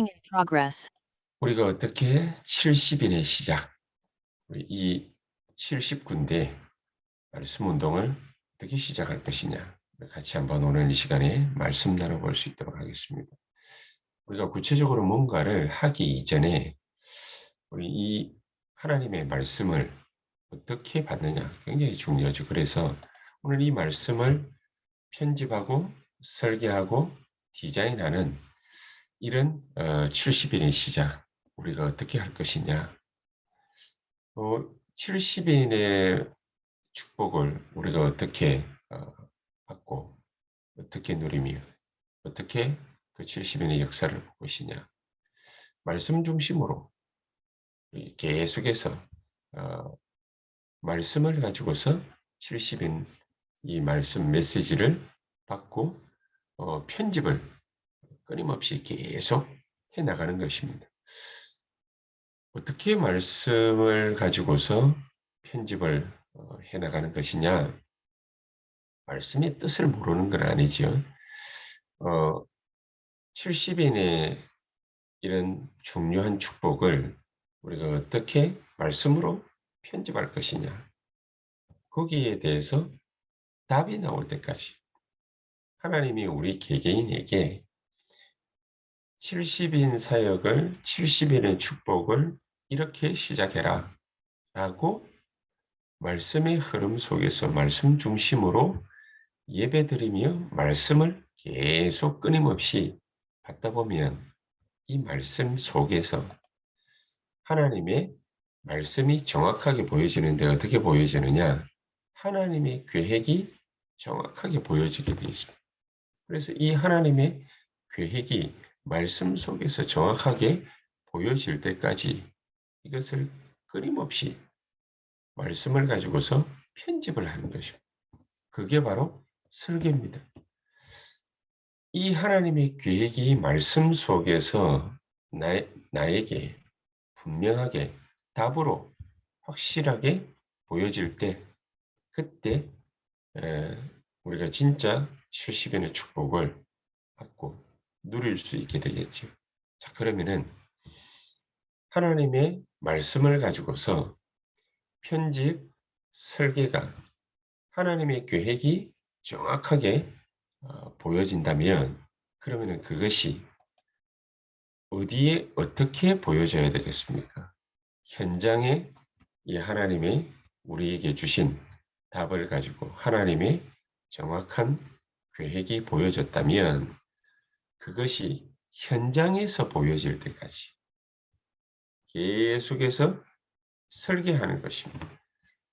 in progress. 우리가 어떻게 70인의 시작, 우리 이 70군데 말씀 운동을 어떻게 시작할 것이냐, 같이 한번 오늘 이 시간에 말씀 나눠볼 수 있도록 하겠습니다. 우리가 구체적으로 뭔가를 하기 이전에 우리 이 하나님의 말씀을 어떻게 받느냐 굉장히 중요하죠. 그래서 오늘 이 말씀을 편집하고 설계하고 디자인하는 이런 70인의 시작, 우리가 어떻게 할 것이냐. 70인의 축복을 우리가 어떻게 받고 어떻게 누리며 어떻게 그 70인의 역사를 볼 것이냐. 말씀 중심으로 계속해서 어, 말씀을 가지고서 70인 이 말씀 메시지를 받고 편집을 끊임없이 계속 해 나가는 것입니다. 어떻게 말씀을 가지고서 편집을 해 나가는 것이냐? 말씀의 뜻을 모르는 건 아니지요. 70인의 이런 중요한 축복을 우리가 어떻게 말씀으로 편집할 것이냐? 거기에 대해서 답이 나올 때까지 하나님이 우리 개개인에게 70인 사역을, 70인의 축복을 이렇게 시작해라 라고 말씀의 흐름 속에서 말씀 중심으로 예배드리며 말씀을 계속 끊임없이 받다 보면 이 말씀 속에서 하나님의 말씀이 정확하게 보여지는데 어떻게 보여지느냐? 하나님의 계획이 정확하게 보여지게 되어 있습니다. 그래서 이 하나님의 계획이 말씀 속에서 정확하게 보여질 때까지 이것을 끊임없이 말씀을 가지고서 편집을 하는 것입니다. 그게 바로 설계입니다. 이 하나님의 계획이 말씀 속에서 나에게 분명하게 답으로 확실하게 보여질 때 그때 우리가 진짜 70인의 축복을 받고 누릴 수 있게 되겠죠. 자, 그러면은 하나님의 말씀을 가지고서 편집, 설계가 하나님의 계획이 정확하게 보여진다면 그러면은 그것이 어디에 어떻게 보여져야 되겠습니까? 현장에 이 하나님이 우리에게 주신 답을 가지고 하나님의 정확한 계획이 보여졌다면 그것이 현장에서 보여질 때까지 계속해서 설계하는 것입니다.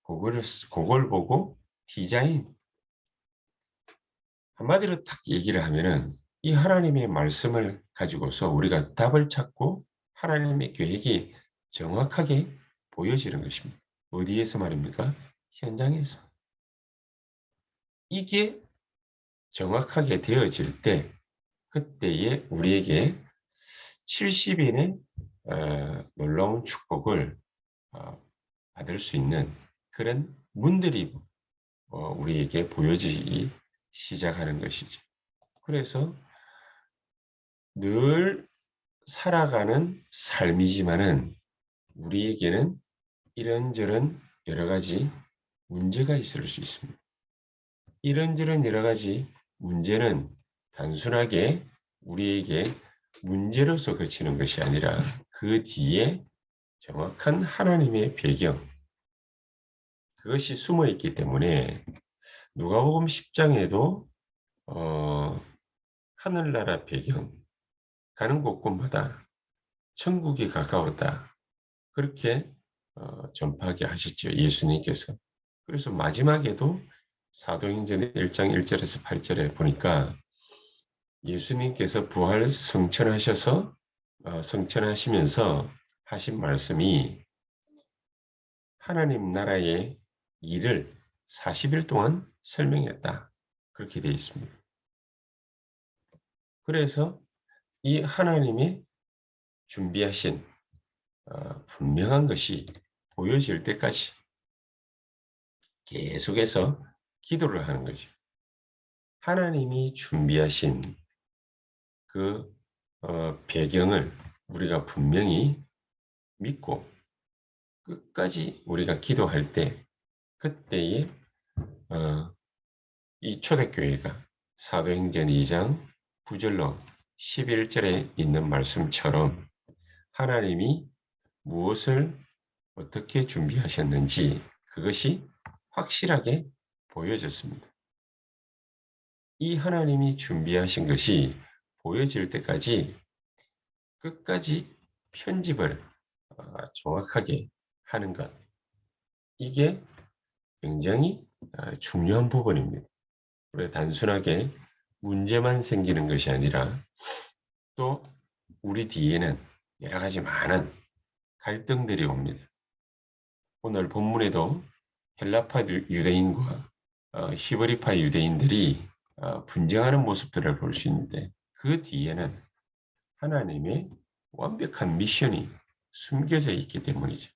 그걸 보고 디자인, 한마디로 딱 얘기를 하면은 이 하나님의 말씀을 가지고서 우리가 답을 찾고 하나님의 계획이 정확하게 보여지는 것입니다. 어디에서 말입니까? 현장에서. 이게 정확하게 되어질 때 그때에 우리에게 70인의 놀라운 축복을 어 받을 수 있는 그런 문들이 우리에게 보여지기 시작하는 것이죠. 그래서 늘 살아가는 삶이지만은 우리에게는 이런저런 여러 가지 문제가 있을 수 있습니다. 이런저런 여러 가지 문제는 단순하게 우리에게 문제로서 그치는 것이 아니라 그 뒤에 정확한 하나님의 배경, 그것이 숨어 있기 때문에 누가복음 10장에도 어 하늘나라 배경, 가는 곳곳마다 천국이 가까웠다. 그렇게 전파하게 하셨죠, 예수님께서. 그래서 마지막에도 사도행전 1장 1절에서 8절에 보니까 예수님께서 부활 성천하셔서 성천하시면서 하신 말씀이 하나님 나라의 일을 40일 동안 설명했다. 그렇게 되어 있습니다. 그래서 이 하나님이 준비하신 분명한 것이 보여질 때까지 계속해서 기도를 하는 거죠. 하나님이 준비하신 그 배경을 우리가 분명히 믿고 끝까지 우리가 기도할 때 그때에 어, 이 초대교회가 사도행전 2장 9절로 11절에 있는 말씀처럼 하나님이 무엇을 어떻게 준비하셨는지 그것이 확실하게 보여졌습니다. 이 하나님이 준비하신 것이 보여질 때까지 끝까지 편집을 정확하게 하는 것. 이게 굉장히 중요한 부분입니다. 우리가 단순하게 문제만 생기는 것이 아니라 또 우리 뒤에는 여러 가지 많은 갈등들이 옵니다. 오늘 본문에도 헬라파 유대인과 히브리파 유대인들이 분쟁하는 모습들을 볼 수 있는데 그 뒤에는 하나님의 완벽한 미션이 숨겨져 있기 때문이죠.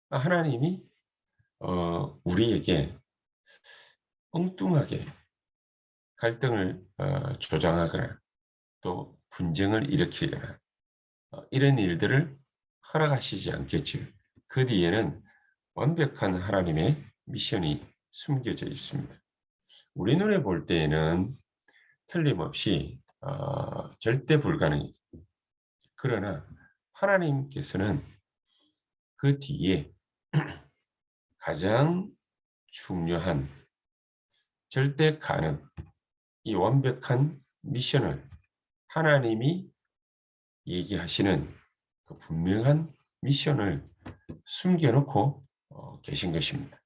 하나님이 우리에게 엉뚱하게 갈등을 조장하거나 또 분쟁을 일으키거나 이런 일들을 허락하시지 않겠죠. 그 뒤에는 완벽한 하나님의 미션이 숨겨져 있습니다. 우리 눈에 볼 때에는 틀림없이 절대 불가능해요. 그러나 하나님께서는 그 뒤에 가장 중요한 절대 가능, 이 완벽한 미션을 하나님이 얘기하시는 그 분명한 미션을 숨겨놓고 계신 것입니다.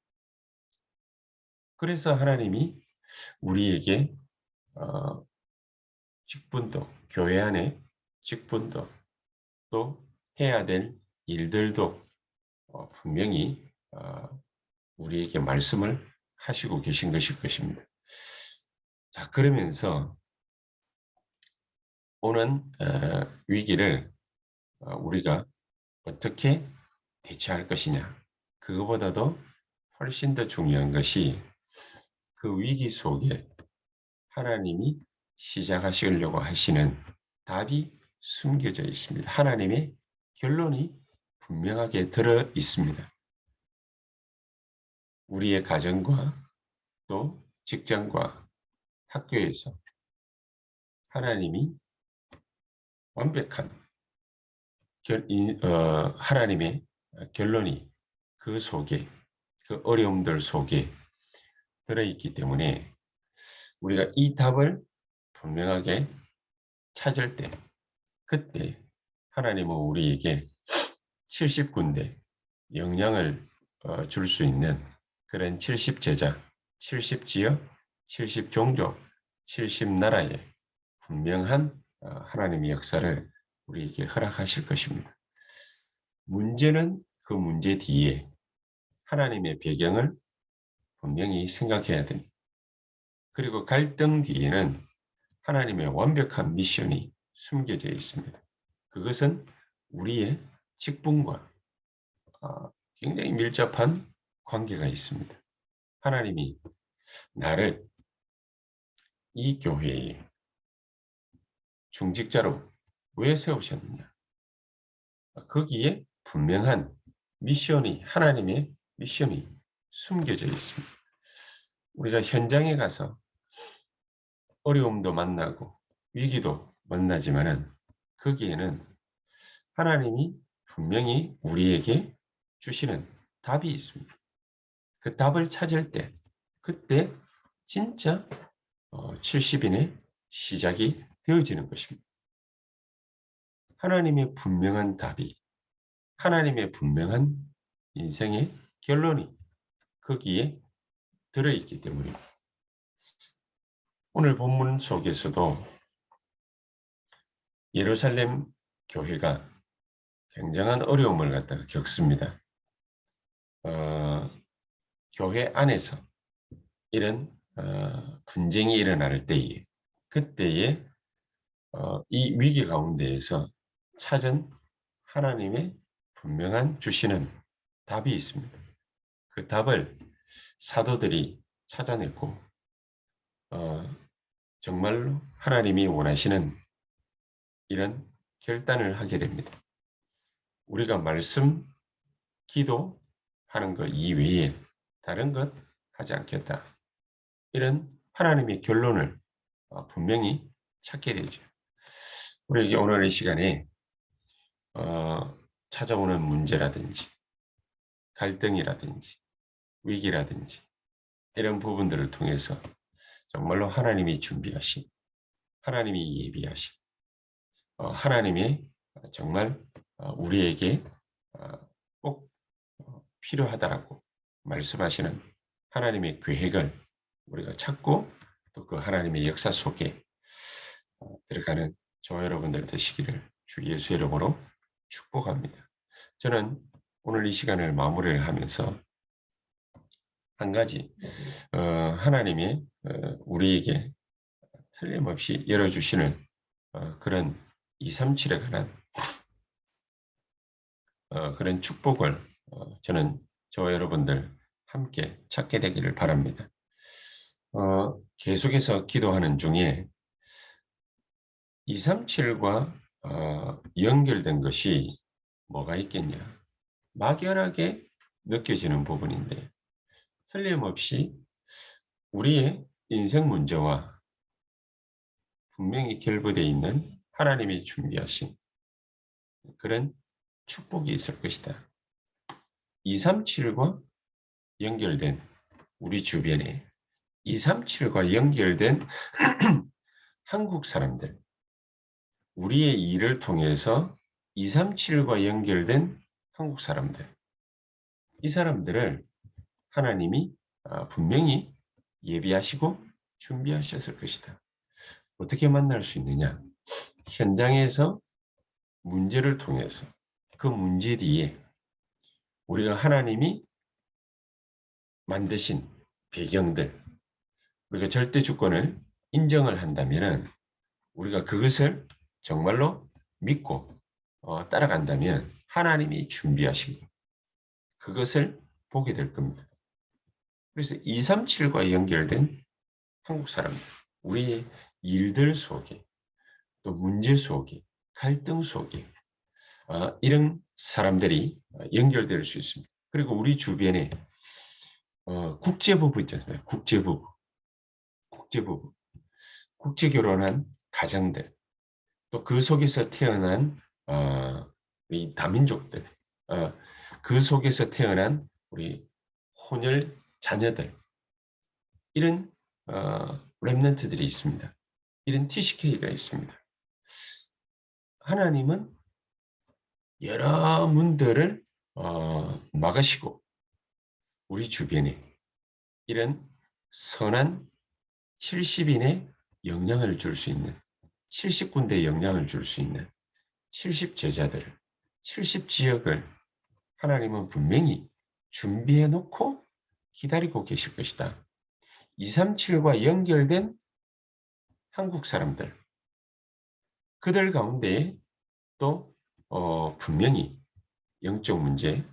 그래서 하나님이 우리에게 직분도, 교회 안에 직분도, 또 해야 될 일들도 분명히 우리에게 말씀을 하시고 계신 것일 것입니다. 자, 그러면서 오는 위기를 우리가 어떻게 대처할 것이냐. 그거보다도 훨씬 더 중요한 것이 그 위기 속에 하나님이 시작하시려고 하시는 답이 숨겨져 있습니다. 하나님의 결론이 분명하게 들어 있습니다. 우리의 가정과 또 직장과 학교에서 하나님이 완벽한 하나님의 결론이 그 속에, 그 어려움들 속에 들어있기 때문에 우리가 이 답을 분명하게 찾을 때, 그때 하나님은 우리에게 70군데 영향을 줄 수 있는 그런 70제자, 70지역, 70종족, 70나라의 분명한 하나님의 역사를 우리에게 허락하실 것입니다. 문제는 그 문제 뒤에 하나님의 배경을 분명히 생각해야 됩니다. 그리고 갈등 뒤에는 하나님의 완벽한 미션이 숨겨져 있습니다. 그것은 우리의 직분과 굉장히 밀접한 관계가 있습니다. 하나님이 나를 이 교회의 중직자로 왜 세우셨느냐? 거기에 분명한 미션이, 하나님의 미션이 숨겨져 있습니다. 우리가 현장에 가서 어려움도 만나고 위기도 만나지만은 거기에는 하나님이 분명히 우리에게 주시는 답이 있습니다. 그 답을 찾을 때, 그때 진짜 70인의 시작이 되어지는 것입니다. 하나님의 분명한 답이, 하나님의 분명한 인생의 결론이 거기에 들어있기 때문입니다. 오늘 본문 속에서도 예루살렘 교회가 굉장한 어려움을 갖다가 겪습니다. 교회 안에서 이런 분쟁이 일어날 때에 그때에 이 위기 가운데에서 찾은 하나님의 분명한 주시는 답이 있습니다. 그 답을 사도들이 찾아냈고 정말로 하나님이 원하시는 이런 결단을 하게 됩니다. 우리가 말씀, 기도하는 것 이외에 다른 것 하지 않겠다. 이런 하나님의 결론을 분명히 찾게 되죠. 우리에게 오늘 이 시간에 찾아오는 문제라든지 갈등이라든지 위기라든지 이런 부분들을 통해서 정말로 하나님이 준비하신, 하나님이 예비하신, 하나님이 정말 우리에게 꼭 필요하다라고 말씀하시는 하나님의 계획을 우리가 찾고 또 그 하나님의 역사 속에 들어가는 저와 여러분들 되시기를 주 예수의 이름으로 축복합니다. 저는 오늘 이 시간을 마무리를 하면서 한 가지 하나님이 우리에게 틀림없이 열어주시는 그런 237에 관한 그런 축복을 저는 저와 여러분들 함께 찾게 되기를 바랍니다. 계속해서 기도하는 중에 237과 연결된 것이 뭐가 있겠냐? 막연하게 느껴지는 부분인데 틀림없이 우리의 인생 문제와 분명히 결부되어 있는 하나님이 준비하신 그런 축복이 있을 것이다. 237과 연결된 우리 주변에 237과 연결된 한국 사람들, 우리의 일을 통해서 237과 연결된 한국 사람들, 이 사람들을 하나님이 분명히 예비하시고 준비하셨을 것이다. 어떻게 만날 수 있느냐? 현장에서 문제를 통해서 그 문제 뒤에 우리가 하나님이 만드신 배경들, 우리가 절대 주권을 인정을 한다면 우리가 그것을 정말로 믿고 따라간다면 하나님이 준비하시고 그것을 보게 될 겁니다. 그래서 237과 연결된 한국 사람들, 우리의 일들 속에 또 문제 속에 갈등 속에 이런 사람들이 연결될 수 있습니다. 그리고 우리 주변에 국제부부 있잖아요. 국제부부, 국제결혼한 가정들, 또 그 속에서 태어난 이 다민족들, 그 속에서 태어난 우리 혼혈 자녀들, 이런 렘넌트들이 있습니다. 이런 TCK가 있습니다. 하나님은 여러 문들을 막으시고 우리 주변에 이런 선한 70인의 영향을 줄 수 있는 70군데의 영향을 줄 수 있는 70제자들을 70지역을 하나님은 분명히 준비해 놓고 기다리고 계실 것이다. 237과 연결된 한국 사람들, 그들 가운데 또 분명히 영적 문제,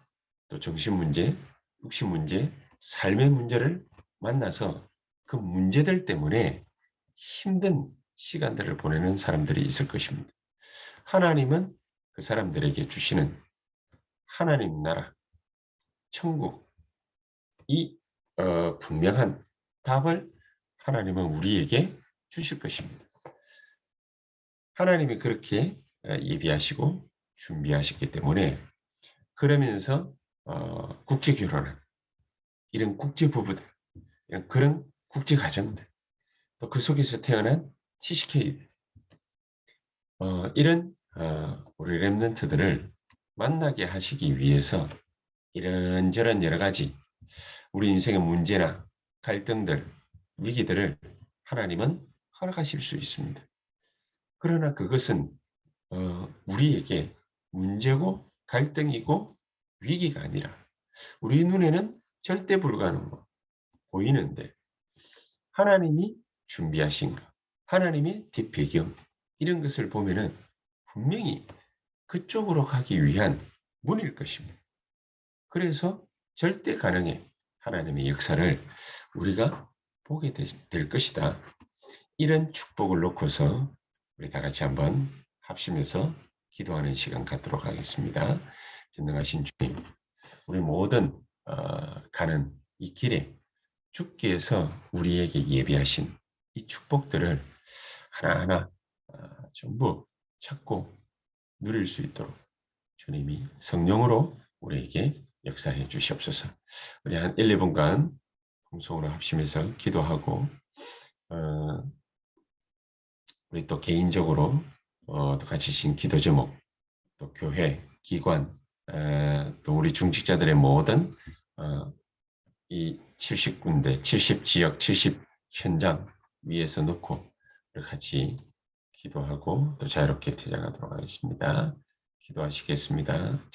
또 정신 문제, 육신 문제, 삶의 문제를 만나서 그 문제들 때문에 힘든 시간들을 보내는 사람들이 있을 것입니다. 하나님은 그 사람들에게 주시는 하나님 나라, 천국, 이 분명한 답을 하나님은 우리에게 주실 것입니다. 하나님이 그렇게 예비하시고 준비하셨기 때문에 그러면서 국제결혼을 이런 국제부부들, 이런 그런 국제가정들, 또 그 속에서 태어난 TCK 이런 우리 렘넌트들을 만나게 하시기 위해서 이런저런 여러 가지 우리 인생의 문제나 갈등들, 위기들을 하나님은 허락하실 수 있습니다. 그러나 그것은 우리에게 문제고 갈등이고 위기가 아니라 우리 눈에는 절대 불가능한 보이는데 하나님이 준비하신 것, 하나님의 뒷배경 이런 것을 보면은 분명히 그쪽으로 가기 위한 문일 것입니다. 그래서 절대 가능해 하나님의 역사를 우리가 보게 될 것이다. 이런 축복을 놓고서 우리 다 같이 한번 합심해서 기도하는 시간 갖도록 하겠습니다. 전능하신 주님, 우리 모든 가는 이 길에 주께서 우리에게 예비하신 이 축복들을 하나하나 전부 찾고 누릴 수 있도록 주님이 성령으로 우리에게 역사해 주시옵소서. 우리 한 1, 2분간 통성으로 합심해서 기도하고 우리 또 개인적으로 또 같이 신 기도 제목, 또 교회, 기관, 또 우리 중직자들의 모든 이 70군데, 70지역, 70현장 위에서 놓고 같이 기도하고 또 자유롭게 퇴장하도록 하겠습니다. 기도하시겠습니다.